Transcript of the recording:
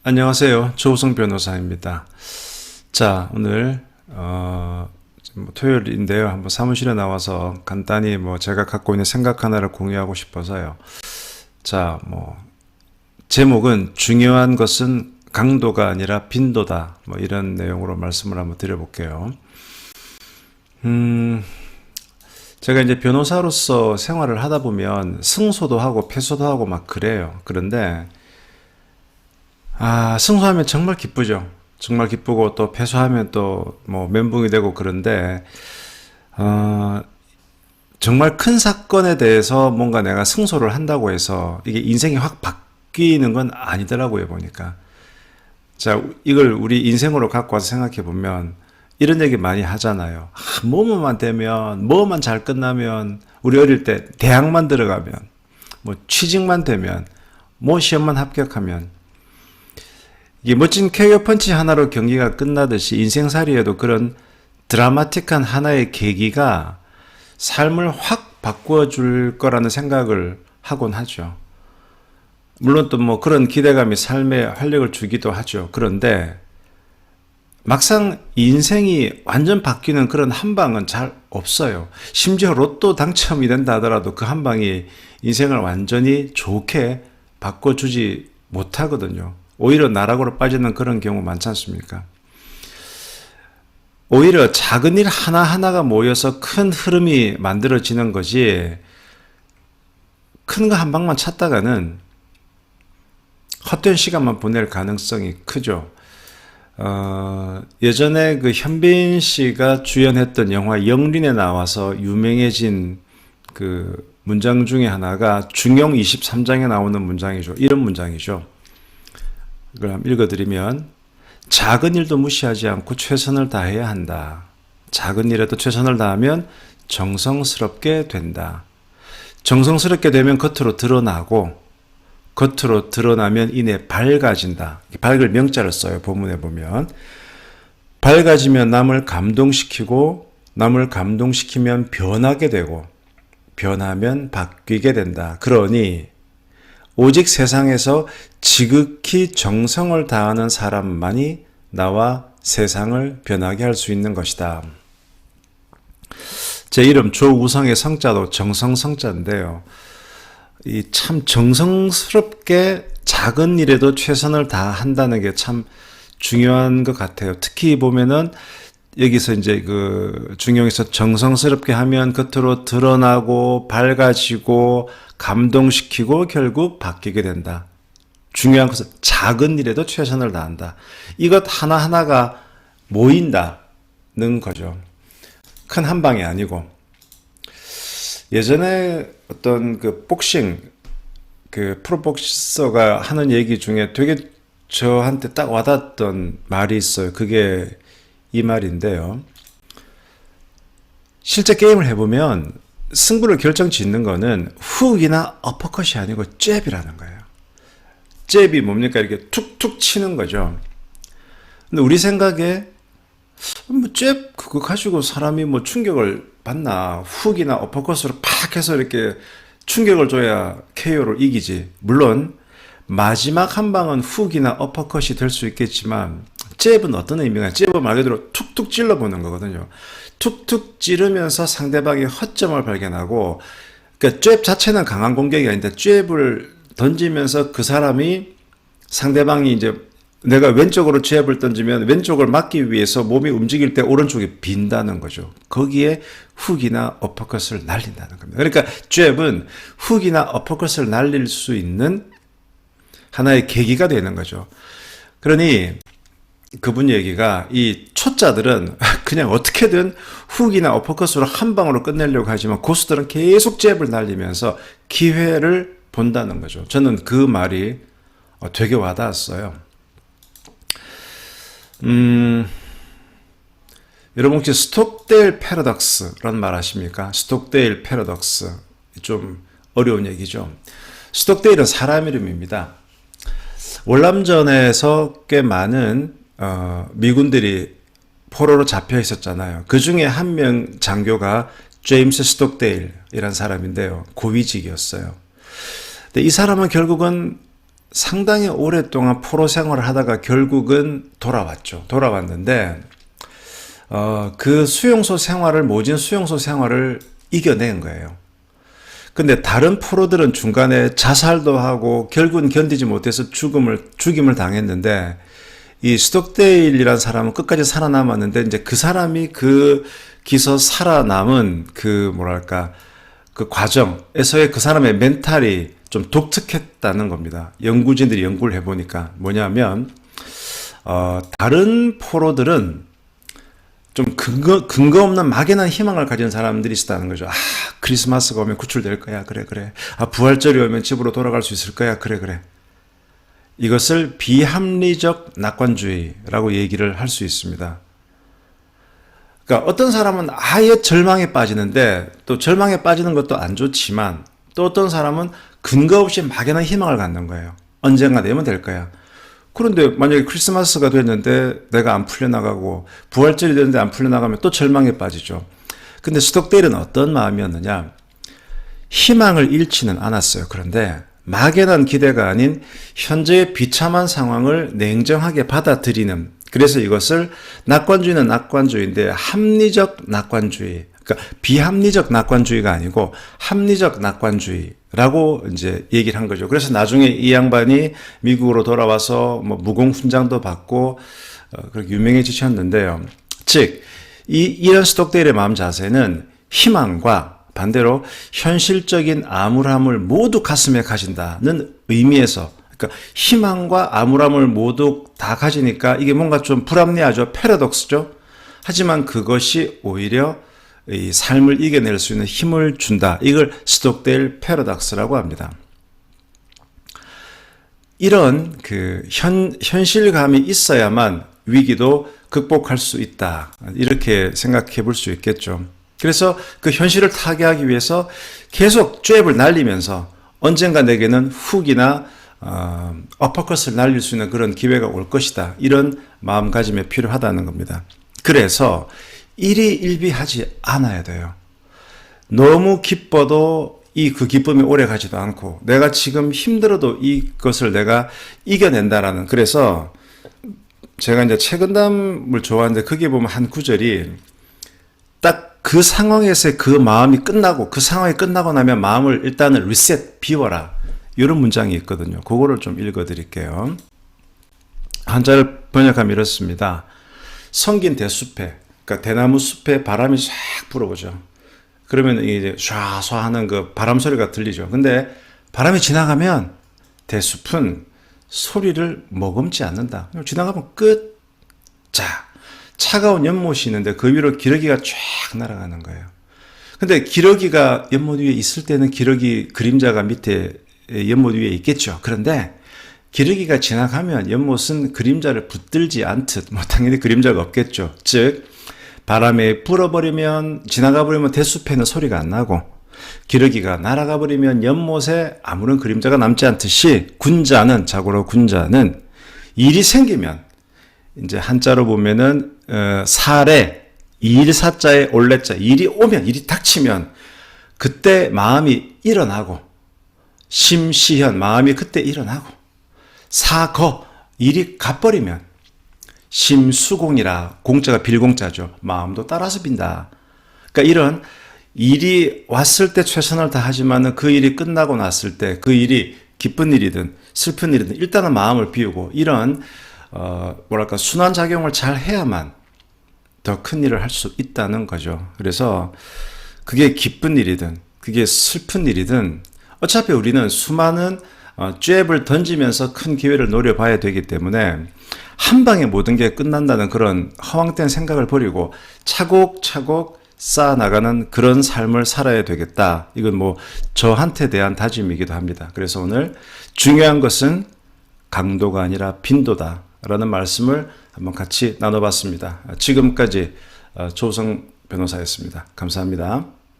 안녕하세요. 조우성 변호사입니다. 자, 오늘 지금 토요일인데요. 한번 사무실에 나와서 간단히 제가 갖고 있는 생각 하나를 공유하고 싶어서요. 자, 제목은 중요한 것은 강도가 아니라 빈도다. 이런 내용으로 말씀을 한번 드려볼게요. 제가 이제 변호사로서 생활을 하다 보면 승소도 하고 패소도 하고 막 그래요. 그런데 승소하면 정말 기쁘죠. 정말 기쁘고 또 패소하면 또 멘붕이 되고 그런데 정말 큰 사건에 대해서 뭔가 내가 승소를 한다고 해서 이게 인생이 확 바뀌는 건 아니더라고요, 보니까. 자, 이걸 우리 인생으로 갖고 와서 생각해 보면 이런 얘기 많이 하잖아요. 뭐만 되면, 뭐만 잘 끝나면, 우리 어릴 때 대학만 들어가면, 취직만 되면, 시험만 합격하면, 이게 멋진 KO 펀치 하나로 경기가 끝나듯이 인생살이에도 그런 드라마틱한 하나의 계기가 삶을 확 바꾸어줄 거라는 생각을 하곤 하죠. 물론 또 그런 기대감이 삶에 활력을 주기도 하죠. 그런데 막상 인생이 완전 바뀌는 그런 한 방은 잘 없어요. 심지어 로또 당첨이 된다 하더라도 그 한 방이 인생을 완전히 좋게 바꿔주지 못하거든요. 오히려 나락으로 빠지는 그런 경우 많지 않습니까? 오히려 작은 일 하나하나가 모여서 큰 흐름이 만들어지는 거지, 큰 거 한 방만 찾다가는 헛된 시간만 보낼 가능성이 크죠. 예전에 그 현빈 씨가 주연했던 영화 영린에 나와서 유명해진 그 문장 중에 하나가 중용 23장에 나오는 문장이죠. 이런 문장이죠. 이걸 한번 읽어드리면, 작은 일도 무시하지 않고 최선을 다해야 한다. 작은 일에도 최선을 다하면 정성스럽게 된다. 정성스럽게 되면 겉으로 드러나고, 겉으로 드러나면 이내 밝아진다. 밝을 명자를 써요. 본문에 보면. 밝아지면 남을 감동시키고, 남을 감동시키면 변하게 되고, 변하면 바뀌게 된다. 그러니 오직 세상에서 지극히 정성을 다하는 사람만이 나와 세상을 변하게 할 수 있는 것이다. 제 이름 조우성의 성자도 정성성자인데요. 이 참 정성스럽게 작은 일에도 최선을 다한다는 게 참 중요한 것 같아요. 특히 보면은 여기서 이제 그 중용에서 정성스럽게 하면 겉으로 드러나고 밝아지고 감동시키고 결국 바뀌게 된다. 중요한 것은 작은 일에도 최선을 다한다. 이것 하나하나가 모인다는 거죠. 큰 한 방이 아니고. 예전에 어떤 그 복싱, 그 프로복서가 하는 얘기 중에 되게 저한테 딱 와닿았던 말이 있어요. 그게 이 말인데요. 실제 게임을 해보면 승부를 결정짓는 거는 훅이나 어퍼컷이 아니고 잽이라는 거예요. 잽이 뭡니까? 이렇게 툭툭 치는 거죠. 근데 우리 생각에 잽 그거 가지고 사람이 충격을 받나? 훅이나 어퍼컷으로 팍 해서 이렇게 충격을 줘야 KO를 이기지. 물론 마지막 한 방은 훅이나 어퍼컷이 될 수 있겠지만 잽은 어떤 의미가? 잽은 말 그대로 툭툭 찔러보는 거거든요. 툭툭 찌르면서 상대방의 허점을 발견하고, 그러니까 잽 자체는 강한 공격이 아닌데 잽을 던지면서 그 사람이, 상대방이 이제 내가 왼쪽으로 잽을 던지면 왼쪽을 막기 위해서 몸이 움직일 때 오른쪽이 빈다는 거죠. 거기에 훅이나 어퍼컷을 날린다는 겁니다. 그러니까 잽은 훅이나 어퍼컷을 날릴 수 있는 하나의 계기가 되는 거죠. 그러니 그분 얘기가, 이 초짜들은 그냥 어떻게든 훅이나 어퍼컷으로 한 방으로 끝내려고 하지만 고수들은 계속 잽을 날리면서 기회를 본다는 거죠. 저는 그 말이 되게 와닿았어요. 여러분 혹시 스톡데일 패러독스라는 말 아십니까? 스톡데일 패러독스. 좀 어려운 얘기죠. 스톡데일은 사람 이름입니다. 월남전에서 꽤 많은 미군들이 포로로 잡혀 있었잖아요. 그 중에 한 명 장교가 제임스 스톡데일이라는 사람인데요. 고위직이었어요. 근데 이 사람은 결국은 상당히 오랫동안 포로 생활을 하다가 결국은 돌아왔죠. 돌아왔는데 그 수용소 생활을 모진 수용소 생활을 이겨낸 거예요. 근데 다른 포로들은 중간에 자살도 하고 결국은 견디지 못해서 죽임을 당했는데 이 스톡데일이라는 사람은 끝까지 살아남았는데 이제 그 사람이 거기서 살아남은 그 과정에서의 그 사람의 멘탈이 좀 독특했다는 겁니다. 연구진들이 연구를 해보니까 뭐냐면 다른 포로들은 좀 근거 없는 막연한 희망을 가진 사람들이 있었다는 거죠. 크리스마스가 오면 구출될 거야. 그래. 부활절이 오면 집으로 돌아갈 수 있을 거야. 그래. 이것을 비합리적 낙관주의라고 얘기를 할 수 있습니다. 그러니까 어떤 사람은 아예 절망에 빠지는데 또 절망에 빠지는 것도 안 좋지만 또 어떤 사람은 근거 없이 막연한 희망을 갖는 거예요. 언젠가 되면 될 거야. 그런데 만약에 크리스마스가 됐는데 내가 안 풀려나가고 부활절이 됐는데 안 풀려나가면 또 절망에 빠지죠. 근데 스톡데일은 어떤 마음이었느냐? 희망을 잃지는 않았어요. 그런데 막연한 기대가 아닌 현재의 비참한 상황을 냉정하게 받아들이는, 그래서 이것을 낙관주의는 낙관주의인데 합리적 낙관주의, 그러니까 비합리적 낙관주의가 아니고 합리적 낙관주의라고 이제 얘기를 한 거죠. 그래서 나중에 이 양반이 미국으로 돌아와서 뭐 무공훈장도 받고 그렇게 유명해지셨는데요. 즉 이런 스톡데일의 마음 자세는 희망과 반대로 현실적인 암울함을 모두 가슴에 가진다는 의미에서, 그러니까 희망과 암울함을 모두 다 가지니까 이게 뭔가 좀 불합리하죠. 패러독스죠. 하지만 그것이 오히려 이 삶을 이겨낼 수 있는 힘을 준다. 이걸 스톡데일 패러독스라고 합니다. 이런 현실감이 있어야만 위기도 극복할 수 있다. 이렇게 생각해 볼 수 있겠죠. 그래서 그 현실을 타개하기 위해서 계속 잽을 날리면서 언젠가 내게는 훅이나 어퍼컷을 날릴 수 있는 그런 기회가 올 것이다. 이런 마음가짐이 필요하다는 겁니다. 그래서 일희일비하지 않아야 돼요. 너무 기뻐도 그 기쁨이 오래 가지도 않고 내가 지금 힘들어도 이것을 내가 이겨낸다라는, 그래서 제가 이제 책은담을 좋아하는데 거기에 보면 한 구절이 딱 그 상황에서의 그 마음이 끝나고 그 상황이 끝나고 나면 마음을 일단은 리셋, 비워라. 이런 문장이 있거든요. 그거를 좀 읽어드릴게요. 한자를 번역하면 이렇습니다. 성긴 대숲에, 그러니까 대나무 숲에 바람이 싹 불어오죠. 그러면 이제 쏴쏴 하는 그 바람 소리가 들리죠. 근데 바람이 지나가면 대숲은 소리를 머금지 않는다. 지나가면 끝. 자, 차가운 연못이 있는데 그 위로 기러기가 쫙 날아가는 거예요. 근데 기러기가 연못 위에 있을 때는 기러기 그림자가 밑에 연못 위에 있겠죠. 그런데 기러기가 지나가면 연못은 그림자를 붙들지 않듯 당연히 그림자가 없겠죠. 즉 바람에 불어버리면, 지나가 버리면 대숲에는 소리가 안 나고 기러기가 날아가 버리면 연못에 아무런 그림자가 남지 않듯이 자고로 군자는 일이 생기면, 이제 한자로 보면은 사례, 일사자에 올레자, 일이 오면, 일이 닥치면 그때 마음이 일어나고, 심시현, 마음이 그때 일어나고, 사거, 일이 가버리면, 심수공이라, 공자가 빌공자죠. 마음도 따라서 빈다. 그러니까 이런 일이 왔을 때 최선을 다하지만은 그 일이 끝나고 났을 때 그 일이 기쁜 일이든 슬픈 일이든 일단은 마음을 비우고, 이런 순환작용을 잘 해야만 더 큰 일을 할 수 있다는 거죠. 그래서 그게 기쁜 일이든 그게 슬픈 일이든 어차피 우리는 수많은 잽을 던지면서 큰 기회를 노려봐야 되기 때문에 한 방에 모든 게 끝난다는 그런 허황된 생각을 버리고 차곡차곡 쌓아나가는 그런 삶을 살아야 되겠다. 이건 뭐 저한테 대한 다짐이기도 합니다. 그래서 오늘 중요한 것은 강도가 아니라 빈도다 라는 말씀을 한번 같이 나눠봤습니다. 지금까지 조우성 변호사였습니다. 감사합니다.